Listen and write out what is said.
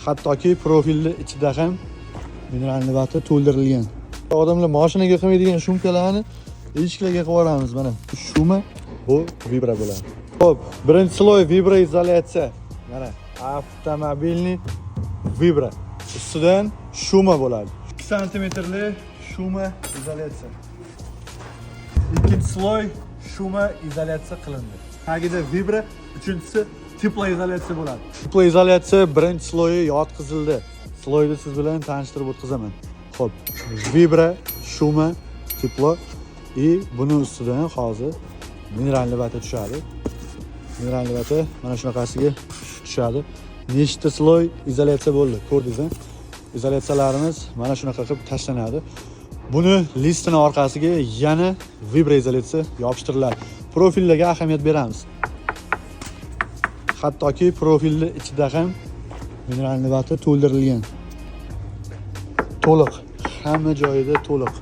Hattoki profilni ichida ham mineralniy vata to'ldirilgan. Odamlar mashinaga qilmaydigan shumkalarni eshiklarga qilib yuboramiz mana. Shuma bu vibra bo'ladi. Xo'p, birinchi sloy vibra izolyatsiya. Mana avtomobilni vibra. Ustidan shuma bo'ladi. 2 santimetrli shuma izolyatsiya. Ikkinchi sloy shuma izolyatsiya qilindi. Tagida vibra, uchinchisi teplo izolyatsiya bo'ladi. Teplo izolyatsiya birinchi sloyi yotqizildi. Sloyni siz bilan tanishtirib o'tkazaman. Xo'p, vibra, shuma, teplo buni ustidan hozir mineralniy vata tushadi. Mineralniy vata mana shunaqasiga tushadi. Nechta sloy izolyatsiya bo'ldi, ko'rdingizmi? Izolyatsiyalarimiz mana shunaqa qilib tashlanadi. Buni listini orqasiga yana vibra izolyatsiya yopishtiriladi. Profillarga ahamiyat beramiz. Hattoki profilni ichida ham mineralniy vata to'ldirilgan. To'liq, hamma joyida to'liq.